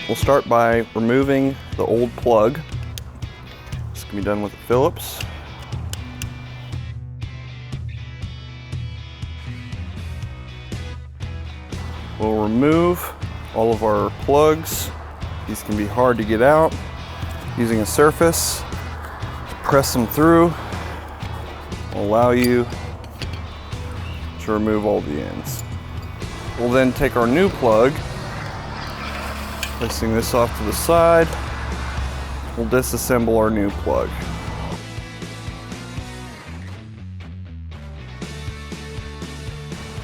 We'll start by removing the old plug. This can be done with a Phillips. We'll remove all of our plugs. These can be hard to get out. Using a surface, press them through, will allow you to remove all the ends. We'll then take our new plug, placing this off to the side, we'll disassemble our new plug.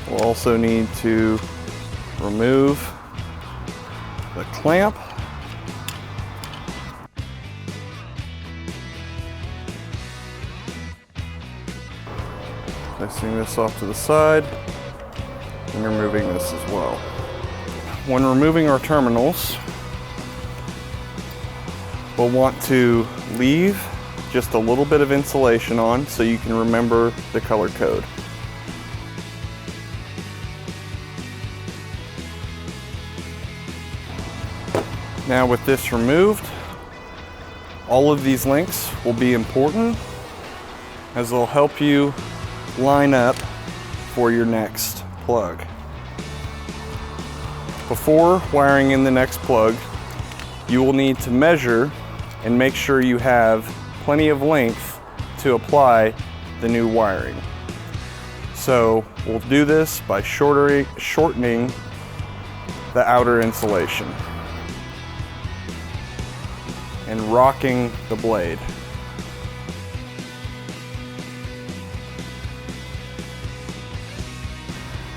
We'll also need to remove the clamp. Placing this off to the side and removing this as well. When removing our terminals, we'll want to leave just a little bit of insulation on so you can remember the color code. Now with this removed, all of these links will be important as they'll help you line up for your next plug. Before wiring in the next plug, you will need to measure and make sure you have plenty of length to apply the new wiring. So we'll do this by shortening the outer insulation and rocking the blade.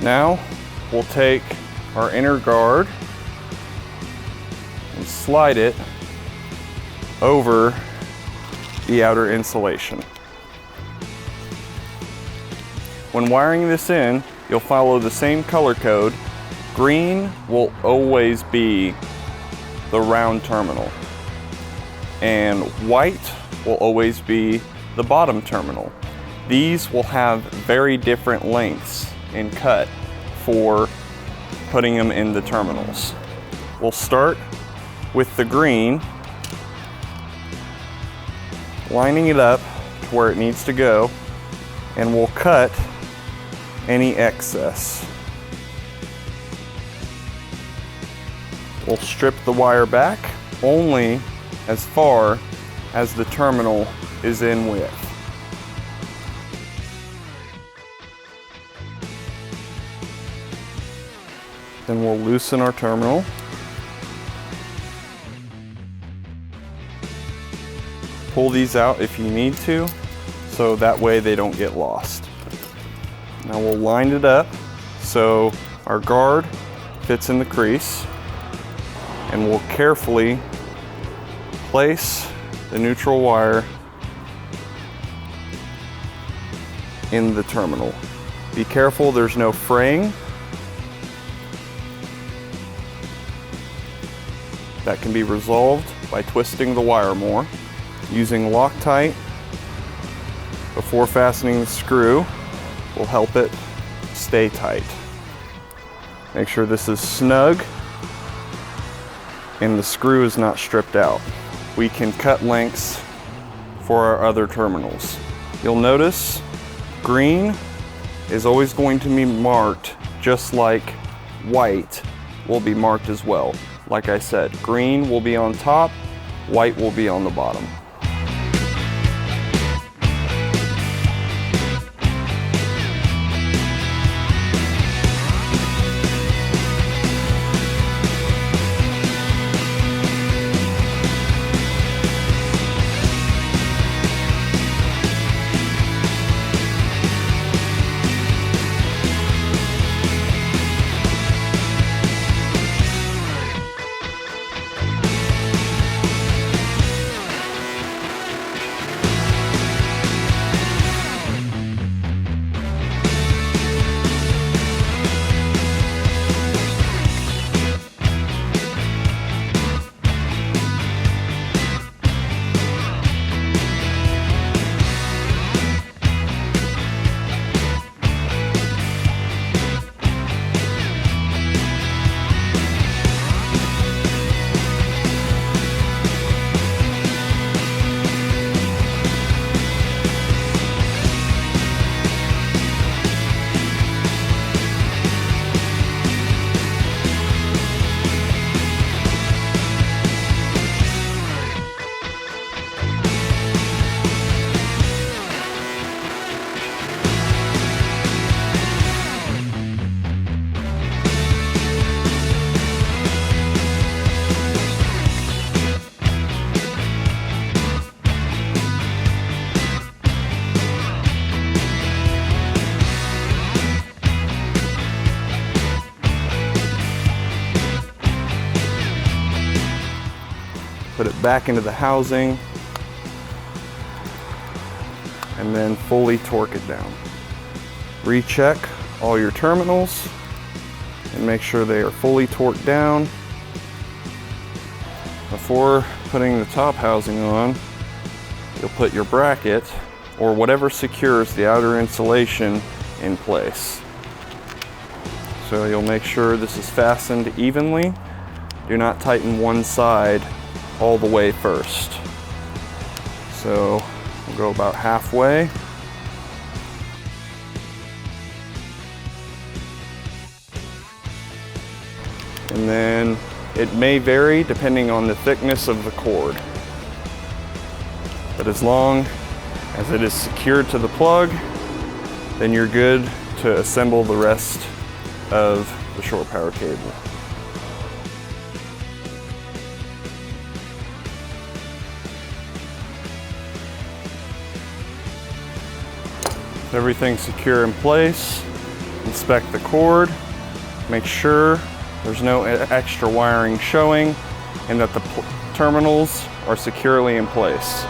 Now we'll take our inner guard and slide it over the outer insulation. When wiring this in, you'll follow the same color code. Green will always be the round terminal, and white will always be the bottom terminal. These will have very different lengths in cut for putting them in the terminals. We'll start with the green, lining it up to where it needs to go, and we'll cut any excess. We'll strip the wire back only as far as the terminal is in width. Then we'll loosen our terminal. Pull these out if you need to, so that way they don't get lost. Now we'll line it up so our guard fits in the crease, and we'll carefully place the neutral wire in the terminal. Be careful there's no fraying. That can be resolved by twisting the wire more. Using Loctite before fastening the screw will help it stay tight. Make sure this is snug and the screw is not stripped out. We can cut lengths for our other terminals. You'll notice green is always going to be marked just like white will be marked as well. Like I said, green will be on top, white will be on the bottom. put it back into the housing, and then fully torque it down. Recheck all your terminals and make sure they are fully torqued down. Before putting the top housing on, you'll put your bracket or whatever secures the outer insulation in place. So you'll make sure this is fastened evenly. Do not tighten one side all the way first. So we'll go about halfway. And then it may vary depending on the thickness of the cord. But as long as it is secured to the plug, then you're good to assemble the rest of the shore power cable. With everything secure in place, inspect the cord, make sure there's no extra wiring showing and that the terminals are securely in place.